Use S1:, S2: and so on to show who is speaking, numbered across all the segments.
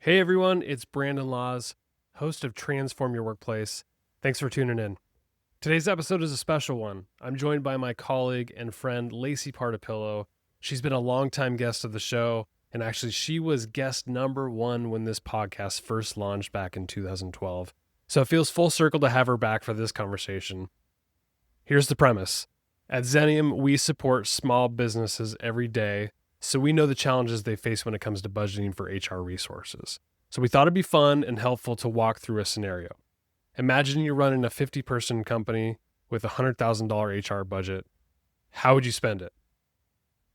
S1: Hey everyone, it's Brandon Laws, host of Transform Your Workplace. Thanks for tuning in. Today's episode is a special one. I'm joined by my colleague and friend Lacey Partipilo. She's been a longtime guest of the show, and actually she was guest number one when this podcast first launched back in 2012. So it feels full circle to have her back for this conversation. Here's the premise. At Xenium, we support small businesses every day, so we know the challenges they face when it comes to budgeting for HR resources. So we thought it'd be fun and helpful to walk through a scenario. Imagine you're running a 50-person company with a $100,000 HR budget. How would you spend it?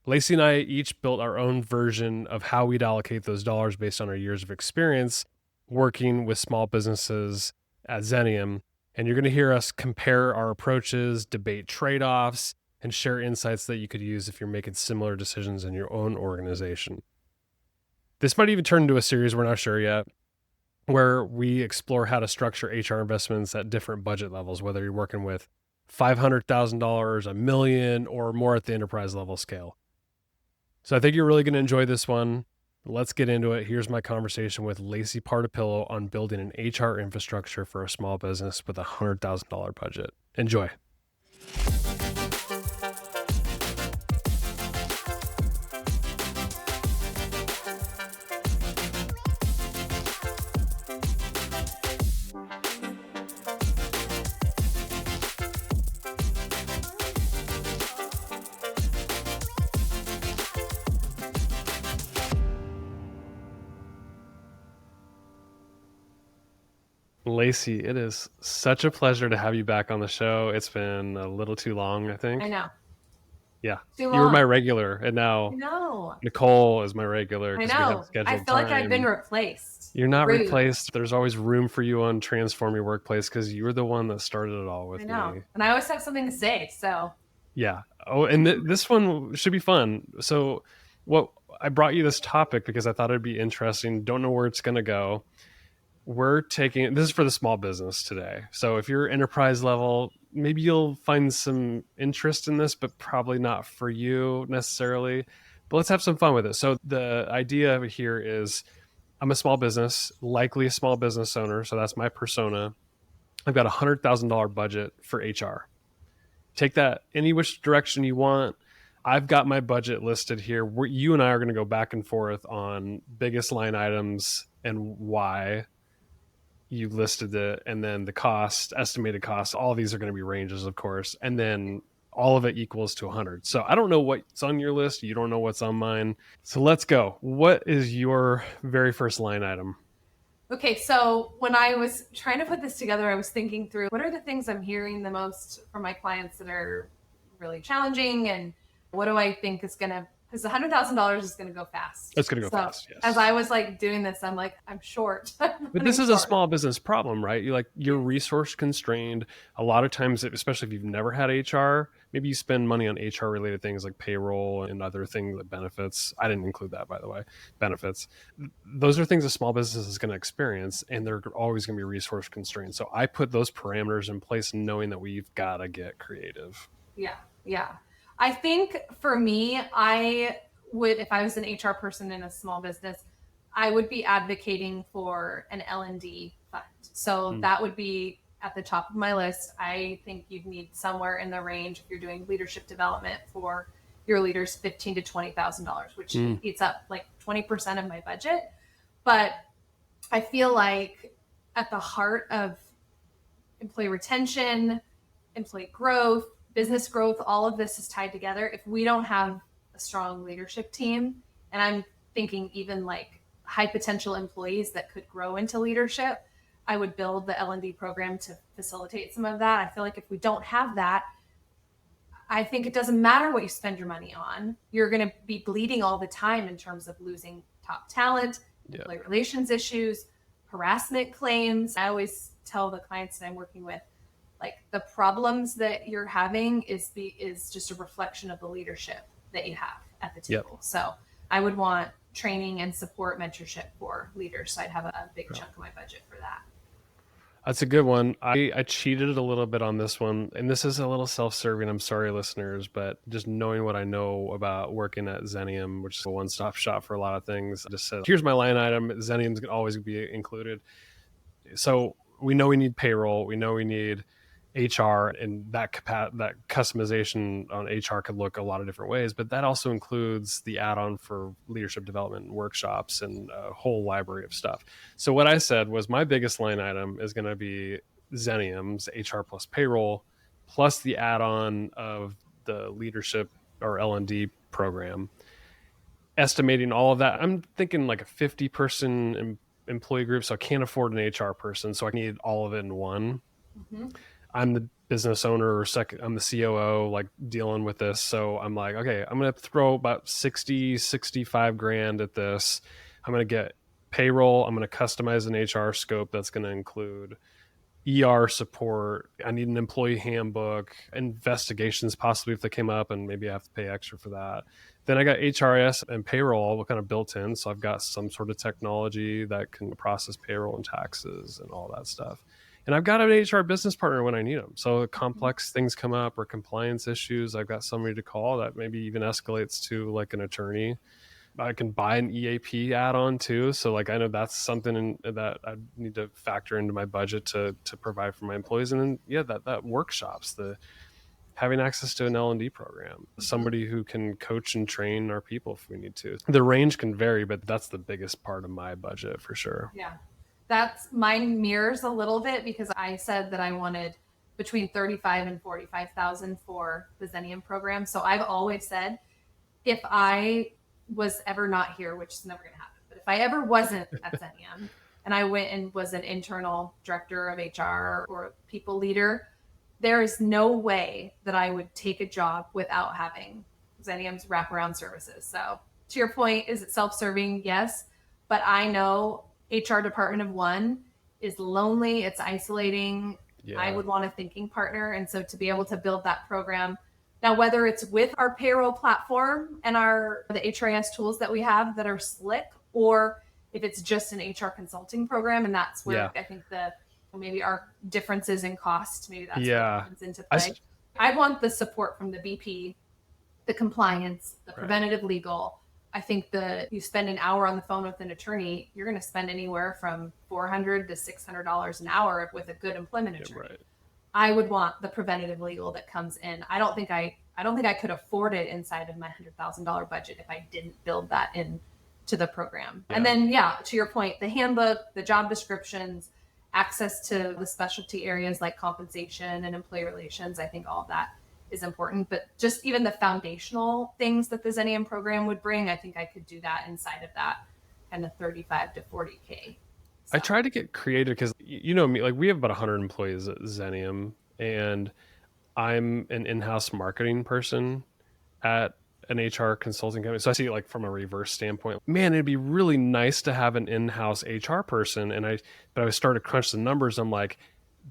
S1: Lacey and I each built our own version of how we'd allocate those dollars based on our years of experience working with small businesses at Xenium. And you're going to hear us compare our approaches, debate trade-offs, and share insights that you could use if you're making similar decisions in your own organization. This might even turn into a series, we're not sure yet, where we explore how to structure HR investments at different budget levels, whether you're working with $500,000, $1 million, or more at the enterprise level scale. So I think you're really going to enjoy this one. Let's get into it. Here's my conversation with Lacey Partipilo on building an HR infrastructure for a small business with a $100,000 budget. Enjoy. Lacey, it is such a pleasure to have you back on the show. It's been a little too long, I think.
S2: I know.
S1: Yeah.
S2: Too
S1: You were
S2: long.
S1: my regular, and
S2: I
S1: now
S2: know.
S1: Nicole is my regular
S2: I
S1: because we have
S2: know. I
S1: scheduled
S2: feel like I've been
S1: time.
S2: replaced.
S1: You're not
S2: Rude.
S1: replaced. There's always room for you on Transform Your Workplace because you were the one that started it all with
S2: I know.
S1: me.
S2: And I always have something to say, so.
S1: Yeah. Oh, and this one should be fun. So what I brought you this topic because I thought it'd be interesting. Don't know where it's going to go. We're taking this is for the small business today. So if you're enterprise level, maybe you'll find some interest in this, but probably not for you necessarily. But let's have some fun with it. So the idea here is I'm a small business, likely a small business owner. So that's my persona. I've got a $100,000 budget for HR. Take that any which direction you want. I've got my budget listed here. You and I are going to go back and forth on biggest line items and why you listed it, and then the cost, estimated cost, all of these are going to be ranges, of course, and then all of it equals to 100. So I don't know what's on your list. You don't know what's on mine. So let's go. What is your very first line item?
S2: Okay, so when I was trying to put this together, I was thinking through what are the things I'm hearing the most from my clients that are really challenging, and what do I think is going to, because the $100,000 is going to go fast.
S1: It's going to go fast, yes.
S2: As I was like doing this, I'm like, I'm short.
S1: But this is a small business problem, right? You're resource constrained. A lot of times, especially if you've never had HR, maybe you spend money on HR related things like payroll and other things like benefits. I didn't include that, by the way, benefits. Those are things a small business is going to experience, and they're always going to be resource constrained. So I put those parameters in place knowing that we've got to get creative.
S2: Yeah. I think for me, I would, if I was an HR person in a small business, I would be advocating for an L&D fund. So that would be at the top of my list. I think you'd need somewhere in the range, if you're doing leadership development for your leaders, $15,000 to $20,000, which eats up like 20% of my budget. But I feel like at the heart of employee retention, employee growth, business growth, all of this is tied together. If we don't have a strong leadership team, and I'm thinking even like high potential employees that could grow into leadership, I would build the L&D program to facilitate some of that. I feel like if we don't have that, I think it doesn't matter what you spend your money on. You're going to be bleeding all the time in terms of losing top talent, employee relations issues, harassment claims. I always tell the clients that I'm working with, like the problems that you're having is just a reflection of the leadership that you have at the table. So I would want training and support mentorship for leaders. So I'd have a big chunk of my budget for that.
S1: That's a good one. I cheated a little bit on this one, and this is a little self-serving. I'm sorry, listeners, but just knowing what I know about working at Xenium, which is a one-stop shop for a lot of things, I just said, here's my line item. Xenium's going to always be included. So we know we need payroll. We know we need HR, and that customization on HR could look a lot of different ways, but that also includes the add-on for leadership development and workshops and a whole library of stuff. So what I said was my biggest line item is going to be Xenium's HR plus payroll, plus the add-on of the leadership or L&D program. Estimating all of that, I'm thinking like a 50-person employee group, so I can't afford an HR person, so I need all of it in one. Mm-hmm. I'm the business owner or I'm the COO, like dealing with this. So I'm like, okay, I'm going to throw about 65 grand at this. I'm going to get payroll. I'm going to customize an HR scope that's going to include ER support. I need an employee handbook, investigations possibly if they came up, and maybe I have to pay extra for that. Then I got HRS and payroll all kind of built in. So I've got some sort of technology that can process payroll and taxes and all that stuff. And I've got an HR business partner when I need them. So complex things come up or compliance issues, I've got somebody to call that maybe even escalates to like an attorney. I can buy an EAP add-on too. So like, I know that's something that I need to factor into my budget to provide for my employees. And then, that workshops, having access to an L&D program, somebody who can coach and train our people if we need to. The range can vary, but that's the biggest part of my budget for sure.
S2: Yeah. That's mine mirrors a little bit because I said that I wanted between 35 and 45,000 for the Xenium program. So I've always said if I was ever not here, which is never going to happen, but if I ever wasn't at Xenium and I went and was an internal director of HR or people leader, there is no way that I would take a job without having Xenium's wraparound services. So to your point, is it self-serving? Yes. But I know HR department of one is lonely. It's isolating. Yeah. I would want a thinking partner. And so to be able to build that program now, whether it's with our payroll platform and the HRIS tools that we have that are slick, or if it's just an HR consulting program, and that's where I think maybe our differences in cost, maybe that's what comes into play. I want the support from the BP, the compliance, the preventative legal. I think you spend an hour on the phone with an attorney, you're going to spend anywhere from $400 to $600 an hour with a good employment attorney. Right. I would want the preventative legal that comes in. I don't think I could afford it inside of my $100,000 budget if I didn't build that into the program. Yeah. And then, to your point, the handbook, the job descriptions, access to the specialty areas like compensation and employee relations. I think all of that is important, but just even the foundational things that the Xenium program would bring, I think I could do that inside of that kind of 35 to 40K.
S1: So. I try to get creative because you know me, like we have about 100 employees at Xenium, and I'm an in-house marketing person at an HR consulting company. So I see it like from a reverse standpoint. Man, it'd be really nice to have an in-house HR person. But I started to crunch the numbers. I'm like,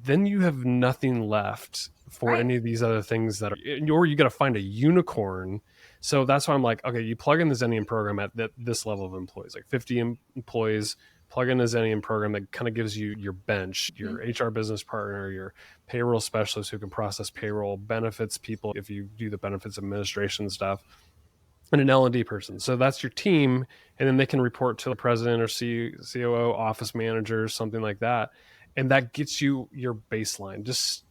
S1: then you have nothing left for any of these other things or you got to find a unicorn. So that's why I'm like, okay, you plug in the Xenium program at this level of employees, like 50 employees, plug in a Xenium program that kind of gives you your bench, your HR business partner, your payroll specialist who can process payroll, benefits people if you do the benefits administration stuff, and an L&D person. So that's your team, and then they can report to the president or COO, office manager, something like that. And that gets you your baseline, just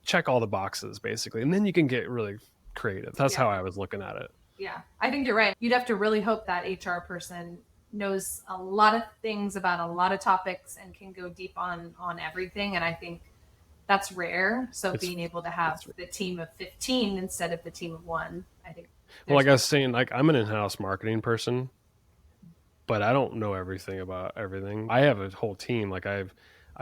S1: check all the boxes basically. And then you can get really creative. That's how I was looking at it.
S2: Yeah, I think you're right. You'd have to really hope that HR person knows a lot of things about a lot of topics and can go deep on everything. And I think that's rare. So being able to have the team of 15 instead of the team of one, I think.
S1: Well, like I was saying, like I'm an in-house marketing person, but I don't know everything about everything. I have a whole team. Like I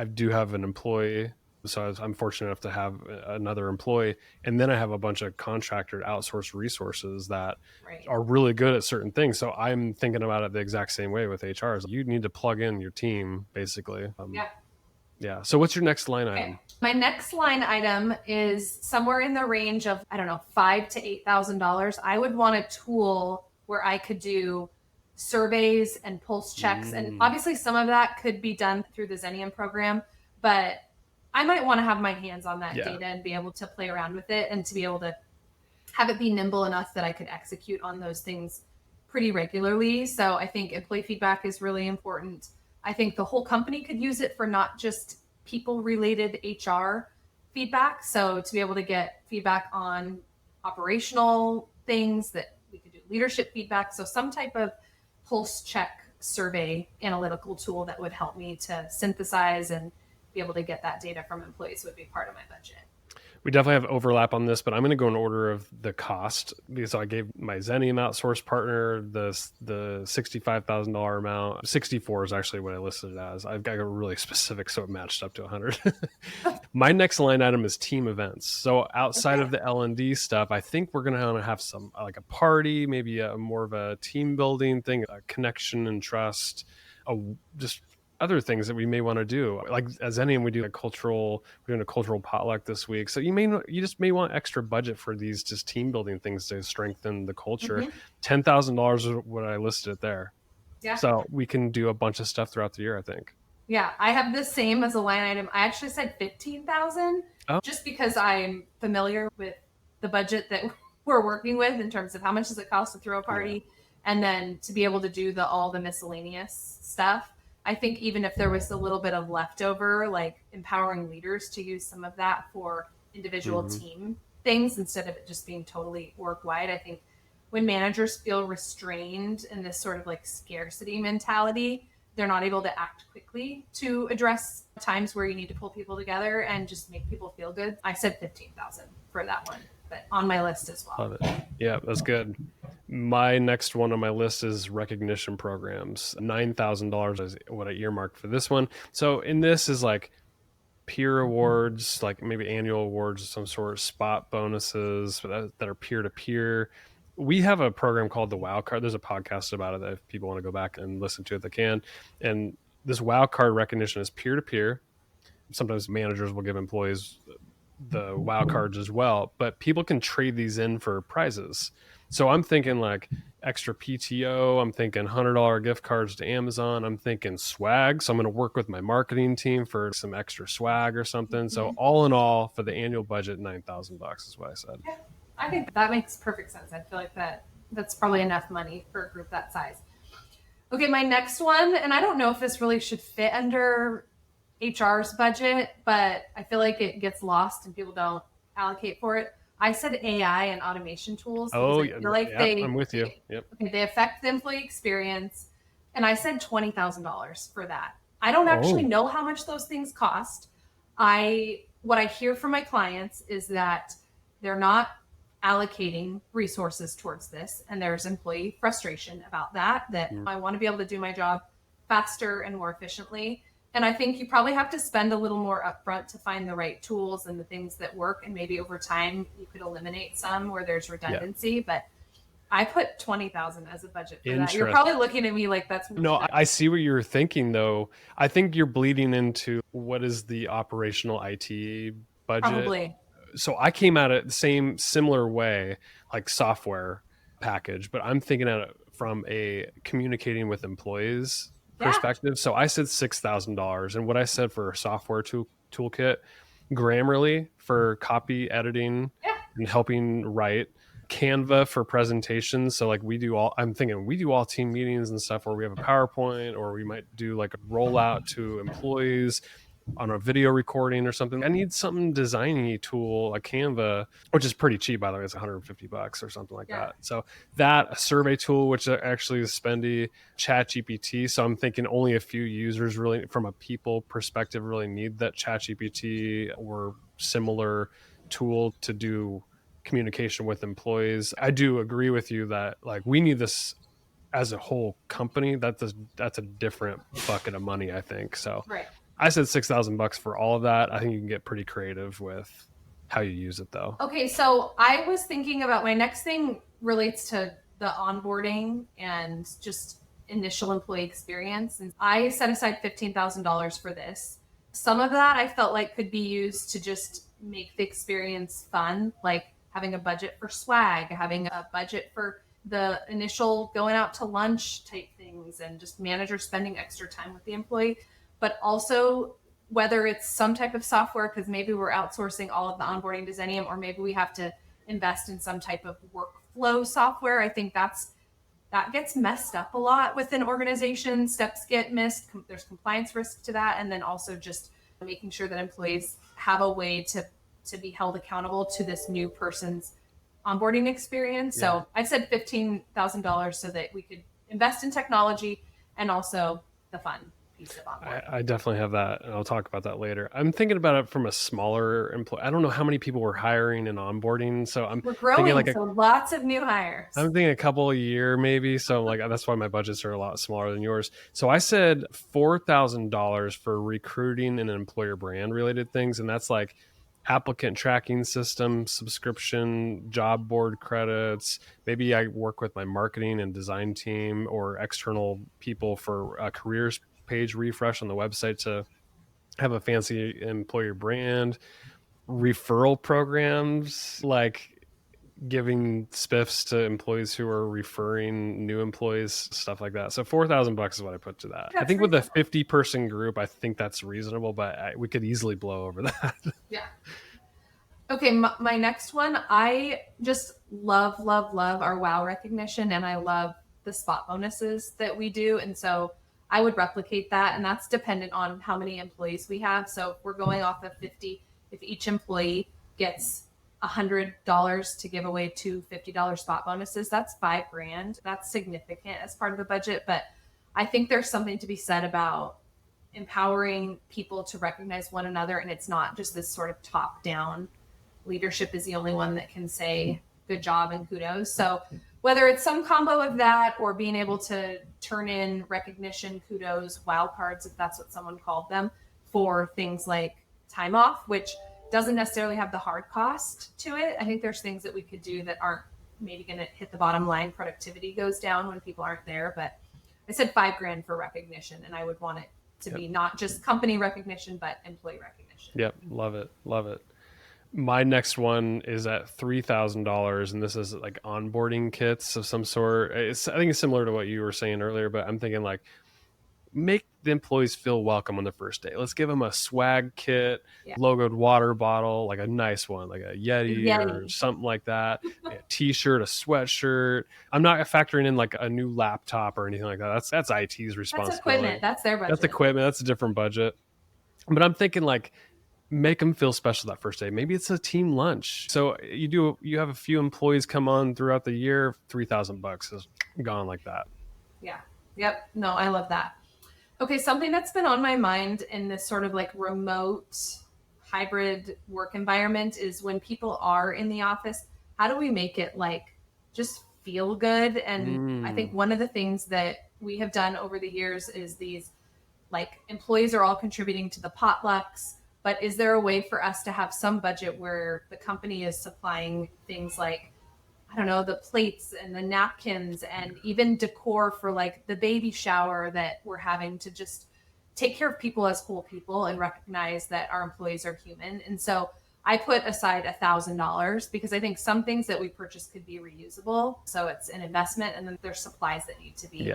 S1: do have an employee. So I'm fortunate enough to have another employee. And then I have a bunch of contractor outsourced resources that are really good at certain things. So I'm thinking about it the exact same way with HR. You need to plug in your team, basically. Yeah. So what's your next line item?
S2: My next line item is somewhere in the range of, I don't know, $5,000 to $8,000. I would want a tool where I could do surveys and pulse checks. And obviously some of that could be done through the Xenium program. but I might want to have my hands on that
S1: Yeah.
S2: data and be able to play around with it and to be able to have it be nimble enough that I could execute on those things pretty regularly. So I think employee feedback is really important. I think the whole company could use it for not just people related HR feedback. So to be able to get feedback on operational things, that we could do leadership feedback. So some type of pulse check survey analytical tool that would help me to synthesize and be able to get that data from employees would be part of my budget.
S1: We definitely have overlap on this, but I'm going to go in order of the cost, because I gave my Xenium outsourced partner the $65,000 amount. 64 is actually what I listed it as. I've got a really specific, so it matched up to 100. My next line item is team events. So outside of the L&D stuff, I think we're going to have some, like a party, maybe more of a team building thing, a connection and trust, just other things that we may want to do. Like as Xenium, we're doing a cultural potluck this week. So you just may want extra budget for these just team building things to strengthen the culture. $10,000 is what I listed there.
S2: Yeah.
S1: So we can do a bunch of stuff throughout the year, I think.
S2: Yeah, I have the same as a line item. I actually said 15,000 just because I'm familiar with the budget that we're working with in terms of how much does it cost to throw a party, and then to be able to do all the miscellaneous stuff. I think even if there was a little bit of leftover, like empowering leaders to use some of that for individual team things instead of it just being totally work wide. I think when managers feel restrained in this sort of like scarcity mentality, they're not able to act quickly to address times where you need to pull people together and just make people feel good. I said 15,000 for that one, but on my list as well.
S1: Love it. Yeah, that's good. My next one on my list is recognition programs. $9,000 is what I earmarked for this one. So in this is like peer awards, like maybe annual awards of some sort, spot bonuses that are peer-to-peer. We have a program called the Wow Card. There's a podcast about it that if people want to go back and listen to it, they can. And this Wow Card recognition is peer-to-peer. Sometimes managers will give employees the Wow Cards as well, but people can trade these in for prizes. So I'm thinking like extra PTO. I'm thinking $100 gift cards to Amazon. I'm thinking swag. So I'm going to work with my marketing team for some extra swag or something. So all in all, for the annual budget, $9,000 is what I said.
S2: Yeah, I think that makes perfect sense. I feel like that's probably enough money for a group that size. Okay, my next one, and I don't know if this really should fit under HR's budget, but I feel like it gets lost and people don't allocate for it. I said AI and automation tools.
S1: Oh,
S2: I feel like
S1: I'm with you. Yep.
S2: Okay, they affect the employee experience. And I said $20,000 for that. I don't actually know how much those things cost. What I hear from my clients is that they're not allocating resources towards this. And there's employee frustration about that I want to be able to do my job faster and more efficiently. And I think you probably have to spend a little more upfront to find the right tools and the things that work. And maybe over time you could eliminate some where there's redundancy. But I put 20,000 as a budget for that. You're probably looking at me like that's
S1: no. I see what you're thinking though. I think you're bleeding into what is the operational IT budget.
S2: Probably.
S1: So I came at it the similar way, like software package, but I'm thinking at it from a communicating with employees perspective. So I said $6,000, and what I said for a software toolkit, Grammarly for copy editing and helping write, Canva for presentations. So like I'm thinking we do all team meetings and stuff where we have a PowerPoint, or we might do like a rollout to employees on a video recording or something. I need something designy tool like Canva, which is pretty cheap, by the way. It's $150 or something like that. So a survey tool, which actually is spendy, ChatGPT. So I'm thinking only a few users really from a people perspective really need that ChatGPT or similar tool to do communication with employees. I do agree with you that like we need this as a whole company. That's a different bucket of money, I think. So I said $6,000 for all of that. I think you can get pretty creative with how you use it though.
S2: Okay, so I was thinking about my next thing relates to the onboarding and just initial employee experience. And I set aside $15,000 for this. Some of that I felt like could be used to just make the experience fun, like having a budget for swag, having a budget for the initial going out to lunch type things, and just managers spending extra time with the employee. But also whether it's some type of software, because maybe we're outsourcing all of the onboarding to Xenium, or maybe we have to invest in some type of workflow software. I think that gets messed up a lot within organizations. Steps get missed. There's compliance risk to that. And then also just making sure that employees have a way to be held accountable to this new person's onboarding experience. Yeah. So I said $15,000 so that we could invest in technology and also the fun piece of onboarding.
S1: I definitely have that, and I'll talk about that later. I'm thinking about it from a smaller employee. I don't know how many people we're hiring and onboarding, so we're
S2: growing, so lots of new hires.
S1: I'm thinking a couple a year maybe, so like that's why my budgets are a lot smaller than yours. So I said $4,000 for recruiting and employer brand related things, and that's like applicant tracking system, subscription, job board credits. Maybe I work with my marketing and design team or external people for a careers page refresh on the website to have a fancy employer brand. Referral programs, like giving spiffs to employees who are referring new employees, stuff like that. So $4,000 is what I put to that. That's I think reasonable. With a 50-person group, I think that's reasonable, but we could easily blow over that.
S2: Yeah. Okay, my next one, I just love our WOW recognition, and I love the spot bonuses that we do. And so I would replicate that, and that's dependent on how many employees we have. So if we're going off of 50, if each employee gets $100 to give away two $50 spot bonuses, that's $5,000. That's significant as part of the budget. But I think there's something to be said about empowering people to recognize one another. And it's not just this sort of top down leadership is the only one that can say good job and kudos. So whether it's some combo of that or being able to turn in recognition, kudos, wow cards, if that's what someone called them, for things like time off, which doesn't necessarily have the hard cost to it. I think there's things that we could do that aren't maybe going to hit the bottom line. Productivity goes down when people aren't there, but I said $5,000 for recognition, and I would want it to be not just company recognition, but employee recognition.
S1: Yep. Love it. Love it. My next one is at $3,000, and this is like onboarding kits of some sort. I think it's similar to what you were saying earlier, but I'm thinking like make the employees feel welcome on the first day. Let's give them a swag kit, logoed water bottle, like a nice one, like a Yeti or something like that, a t-shirt, a sweatshirt. I'm not factoring in like a new laptop or anything like that. That's IT's responsibility. That's
S2: equipment. That's their budget.
S1: That's equipment. That's a different budget. But I'm thinking like, make them feel special that first day. Maybe it's a team lunch. So you have a few employees come on throughout the year, $3,000 is gone like that.
S2: Yeah. Yep. No, I love that. Okay. Something that's been on my mind in this sort of like remote hybrid work environment is when people are in the office, how do we make it like just feel good? And I think one of the things that we have done over the years is these like employees are all contributing to the potlucks. But is there a way for us to have some budget where the company is supplying things like, I don't know, the plates and the napkins and even decor for like the baby shower that we're having to just take care of people as whole people and recognize that our employees are human. And so I put aside $1,000 because I think some things that we purchase could be reusable. So it's an investment, and then there's supplies that need to be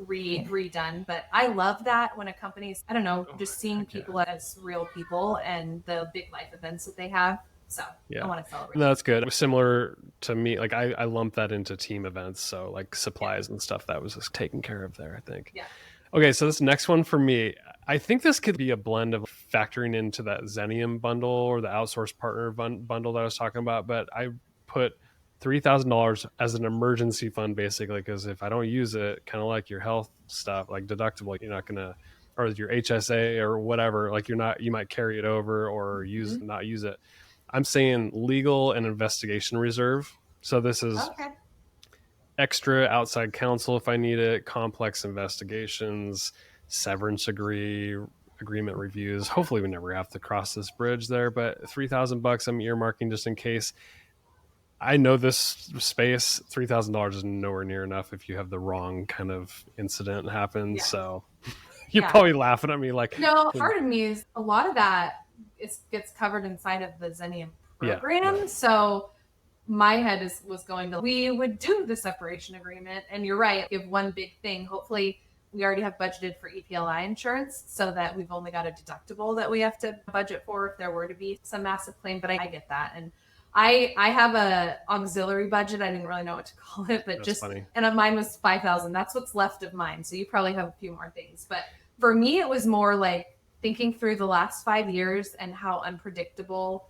S2: redone. But I love that when a company's, I don't know, just seeing people as real people and the big life events that they have. So I want to celebrate.
S1: No, that's good. Similar to me, like I lump that into team events. So like supplies and stuff that was just taken care of there, I think.
S2: Yeah.
S1: Okay. So this next one for me, I think this could be a blend of factoring into that Xenium bundle or the outsourced partner bundle that I was talking about. But I put $3,000 as an emergency fund, basically, because if I don't use it, kind of like your health stuff, like deductible, you're not going to, or your HSA or whatever, like you might carry it over or not use it. I'm saying legal and investigation reserve. So this is extra outside counsel if I need it, complex investigations, severance agreement reviews. Hopefully we never have to cross this bridge there, but $3,000 I'm earmarking just in case. I know this space, $3,000 is nowhere near enough if you have the wrong kind of incident happen. Yeah. So you're probably laughing at me like...
S2: No, part of me is a lot of that gets covered inside of the Xenium program. Yeah. So my head was going to, we would do the separation agreement. And you're right, give one big thing. Hopefully we already have budgeted for EPLI insurance so that we've only got a deductible that we have to budget for if there were to be some massive claim. But I get that. And I have a auxiliary budget. I didn't really know what to call it, but
S1: That's funny.
S2: And mine was 5,000. That's what's left of mine. So you probably have a few more things. But for me, it was more like thinking through the last 5 years and how unpredictable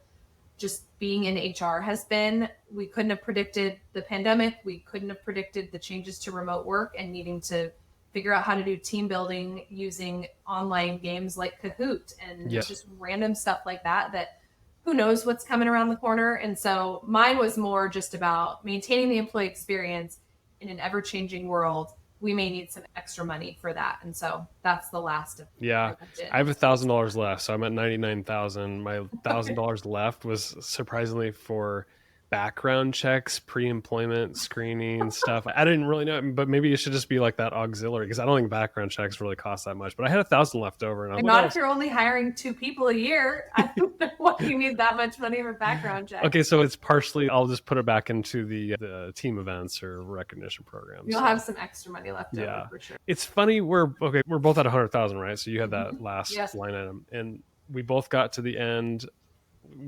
S2: just being in HR has been. We couldn't have predicted the pandemic. We couldn't have predicted the changes to remote work and needing to figure out how to do team building using online games like Kahoot and just random stuff like that who knows what's coming around the corner. And so mine was more just about maintaining the employee experience in an ever-changing world. We may need some extra money for that. And so that's the last of
S1: my budget. I have $1,000 left. So I'm at 99,000. My $1,000 left was surprisingly for background checks, pre-employment screening stuff. I didn't really know, but maybe it should just be like that auxiliary, because I don't think background checks really cost that much. But I had 1,000 left over, and
S2: not if you're only hiring 2 people a year. I don't know why you need that much money for background checks.
S1: Okay, so it's partially. I'll just put it back into the team events or recognition programs.
S2: You'll have some extra money left over for sure.
S1: It's funny. We're both at 100,000, right? So you had that last line item, and we both got to the end.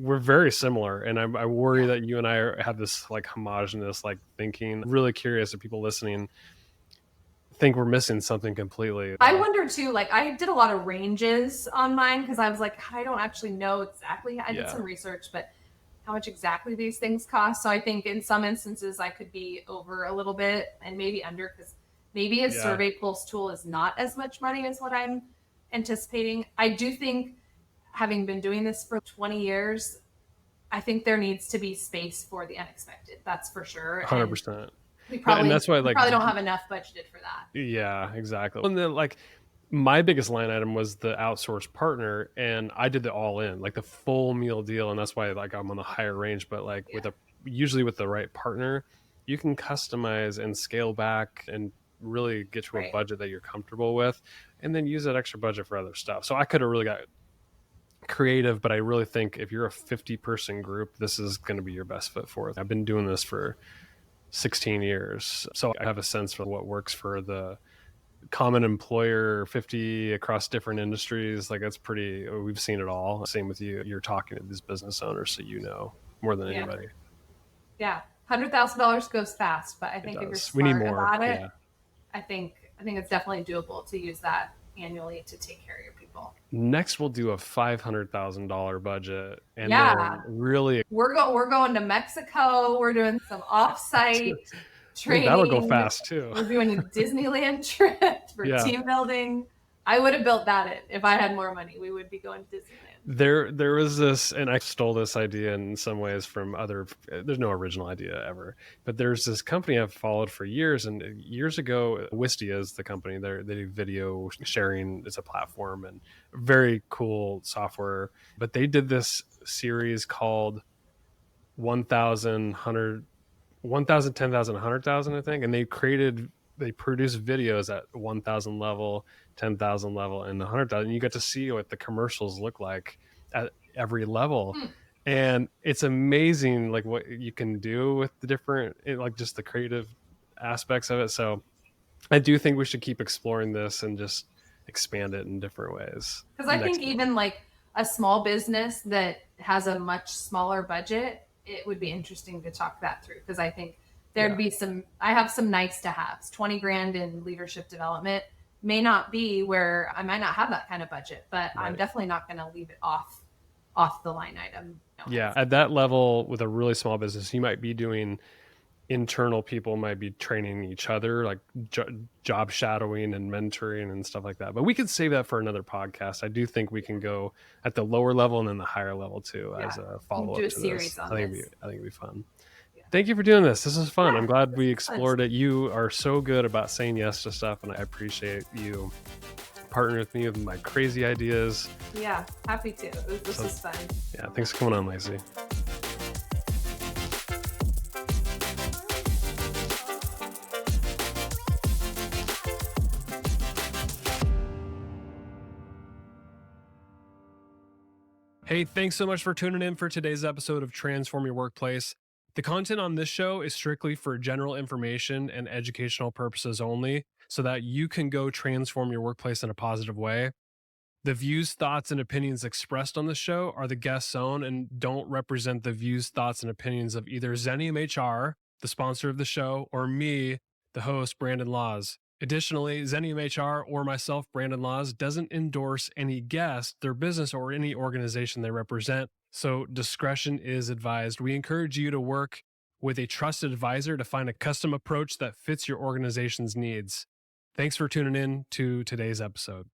S1: We're very similar, and I worry that you and I have this like homogenous like thinking. Really curious if people listening think we're missing something completely.
S2: I wonder too, like I did a lot of ranges on mine because I was like, I don't actually know exactly. I did some research, but how much exactly these things cost. So I think in some instances I could be over a little bit and maybe under, because maybe a survey pulse tool is not as much money as what I'm anticipating. I do think, having been doing this for 20 years, I think there needs to be space for the unexpected. That's for sure.
S1: 100%.
S2: We probably,
S1: and that's why, like,
S2: we probably don't have enough budgeted for that.
S1: Yeah, exactly. And then like my biggest line item was the outsourced partner, and I did the all in, like the full meal deal. And that's why like I'm on the higher range, but like usually with the right partner, you can customize and scale back and really get to a budget that you're comfortable with, and then use that extra budget for other stuff. So I could have really got creative, but I really think if you're a 50-person group, this is going to be your best fit for it. I've been doing this for 16 years, so I have a sense for what works for the common employer, 50 across different industries. Like that's pretty, we've seen it all. Same with you. You're talking to these business owners, so you know more than anybody.
S2: Yeah, $100,000 goes fast, but I think if you're smart about it, I think it's definitely doable to use that annually to take care of your people.
S1: Next, we'll do a $500,000 budget, and then really
S2: we're going to Mexico. We're doing some offsite training.
S1: That'll go fast too.
S2: We're doing a Disneyland trip for team building. I would have built that in if I had more money. We would be going to Disneyland.
S1: There was this, and I stole this idea in some ways from other. There's no original idea ever, but there's this company I've followed for years, and years ago, Wistia is the company. They do video sharing. It's a platform and very cool software. But they did this series called 1,000, 10,000, 100,000, I think, and they produced videos at 1,000 level, 10,000 level, and 100,000. You get to see what the commercials look like at every level. And it's amazing, like what you can do with the different, like just the creative aspects of it. So I do think we should keep exploring this and just expand it in different ways.
S2: Because I think even like a small business that has a much smaller budget, it would be interesting to talk that through. Because I think there'd be I have some nice to haves. 20 grand in leadership development may not be where I might not have that kind of budget, but I'm definitely not going to leave it off the line item.
S1: At that level with a really small business, you might be doing internal people might be training each other, like job shadowing and mentoring and stuff like that. But we could save that for another podcast. I do think we can go at the lower level and then the higher level too, as a follow-up to this. I think it'd be fun. Thank you for doing this. This is fun. I'm glad we explored it. You are so good about saying yes to stuff, and I appreciate you partnering with me with my crazy ideas.
S2: Yeah, happy to. This was fun.
S1: Yeah, thanks for coming on, Lacey. Hey, thanks so much for tuning in for today's episode of Transform Your Workplace. The content on this show is strictly for general information and educational purposes only. so that you can go transform your workplace in a positive way. The views, thoughts, and opinions expressed on the show are the guest's own and don't represent the views, thoughts, and opinions of either Xenium HR, the sponsor of the show, or me, the host, Brandon Laws. Additionally, Xenium HR or myself, Brandon Laws, doesn't endorse any guest, their business, or any organization they represent, so discretion is advised. We encourage you to work with a trusted advisor to find a custom approach that fits your organization's needs. Thanks for tuning in to today's episode.